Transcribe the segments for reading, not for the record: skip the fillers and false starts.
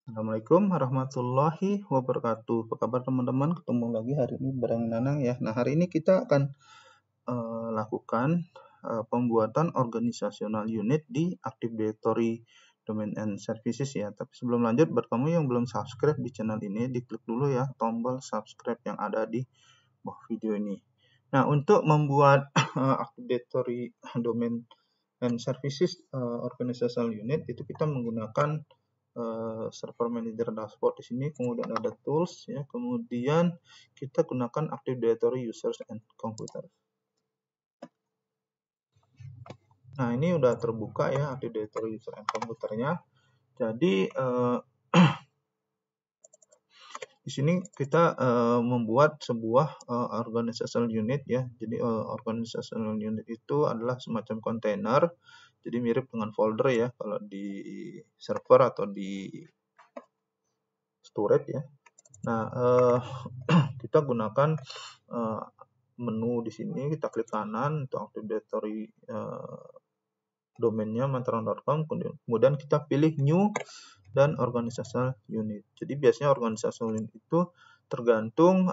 Assalamualaikum warahmatullahi wabarakatuh. Apa kabar teman-teman? Ketemu lagi hari ini bareng Nanang ya. Nah, hari ini kita akan lakukan pembuatan organisasional unit di Active Directory Domain and Services ya. Tapi sebelum lanjut, buat kamu yang belum subscribe di channel ini, diklik dulu ya tombol subscribe yang ada di bawah video ini. Nah, untuk membuat Active Directory Domain and Services organizational unit itu kita menggunakan server manager dashboard di sini, kemudian ada tools ya, kemudian kita gunakan Active Directory users and computer. Nah, ini udah terbuka ya Active Directory user and computernya. Jadi di sini kita membuat sebuah organizational unit ya. Jadi organizational unit itu adalah semacam kontainer. Jadi mirip dengan folder ya kalau di server atau di storage ya. Nah, kita gunakan menu di sini, kita klik kanan untuk Active Directory domainnya mantaran.com, kemudian kita pilih new dan organizational unit. Jadi biasanya organizational unit itu tergantung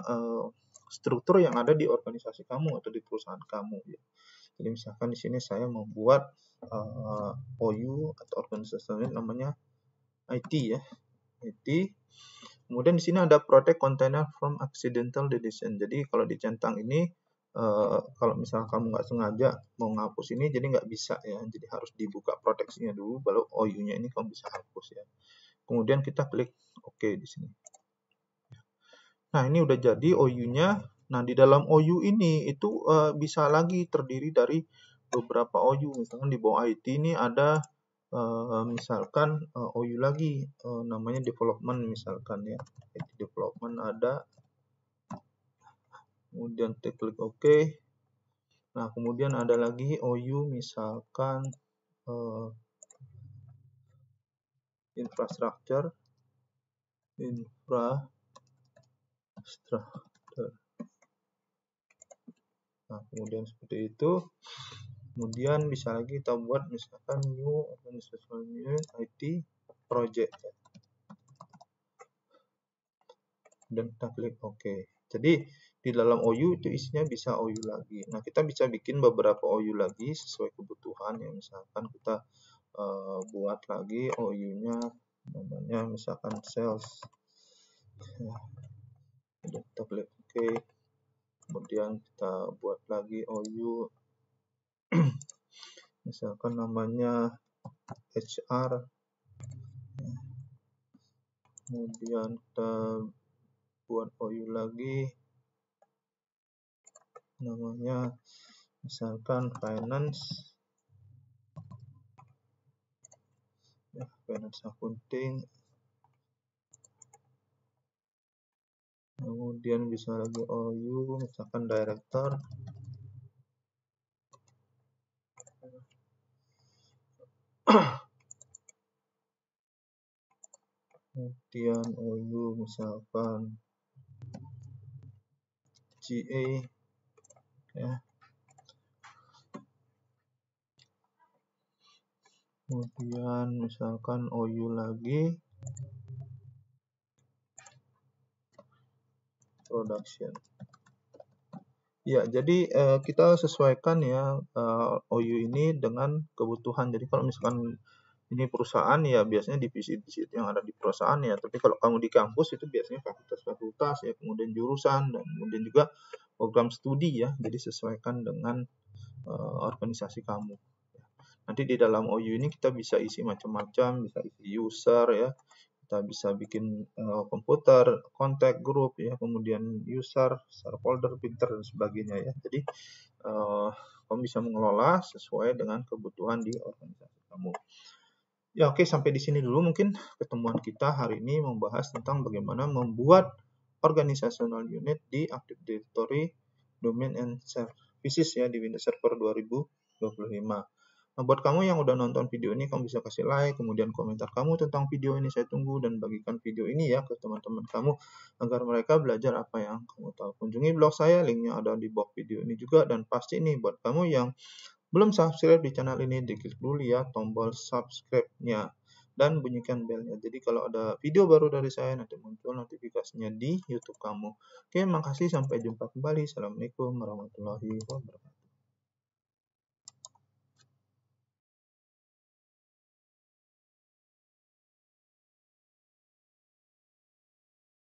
struktur yang ada di organisasi kamu atau di perusahaan kamu. Ya. Jadi misalkan di sini saya membuat OU atau organizational unit namanya IT ya, IT. Kemudian di sini ada protect container from accidental deletion. Jadi kalau dicentang ini, kalau misalnya kamu nggak sengaja mau ngapus ini, jadi nggak bisa ya. Jadi harus dibuka proteksinya dulu, baru OU-nya ini kamu bisa hapus ya. Kemudian kita klik OK di sini. Nah ini udah jadi OU-nya. Nah di dalam OU ini itu bisa lagi terdiri dari beberapa OU. Misalkan di bawah IT ini ada misalkan OU lagi namanya development misalkan ya, IT development ada, kemudian kita klik OK. Nah kemudian ada lagi OU misalkan infrastructure. Nah kemudian seperti itu. Kemudian bisa lagi kita buat misalkan new organizational unit IT project. Dan kita klik OK. Jadi di dalam OU itu isinya bisa OU lagi. Nah kita bisa bikin beberapa OU lagi sesuai kebutuhan ya. Misalkan kita buat lagi OU-nya namanya misalkan sales. Ya. Dan kita klik OK. Kemudian kita buat lagi OU misalkan namanya HR. Kemudian kita buat OU lagi namanya misalkan finance ya, finance accounting. Kemudian bisa lagi OU misalkan director. Kemudian OU misalkan GA ya. Kemudian misalkan OU lagi production. Ya, jadi kita sesuaikan ya OU ini dengan kebutuhan. Jadi kalau misalkan ini perusahaan ya biasanya divisi-divisi yang ada di perusahaan ya. Tapi kalau kamu di kampus itu biasanya fakultas-fakultas ya, kemudian jurusan dan kemudian juga program studi ya. Jadi sesuaikan dengan organisasi kamu. Nanti di dalam OU ini kita bisa isi macam-macam, bisa isi user ya, kita bisa bikin komputer, kontak, grup ya, kemudian user, share folder, printer dan sebagainya ya. Jadi kamu bisa mengelola sesuai dengan kebutuhan di organisasi kamu. Ya oke, sampai di sini dulu mungkin pertemuan kita hari ini membahas tentang bagaimana membuat organizational unit di Active Directory Domain and Services ya di Windows Server 2025. Nah, buat kamu yang udah nonton video ini, kamu bisa kasih like, kemudian komentar kamu tentang video ini, saya tunggu, dan bagikan video ini ya ke teman-teman kamu, agar mereka belajar apa yang kamu tahu. Kunjungi blog saya, linknya ada di bawah video ini juga, dan pasti nih buat kamu yang belum subscribe di channel ini, diklik dulu ya tombol subscribe-nya. dan bunyikan belnya. Jadi kalau ada video baru dari saya nanti muncul notifikasinya di YouTube kamu. Oke, makasih, sampai jumpa kembali. Assalamualaikum warahmatullahi wabarakatuh.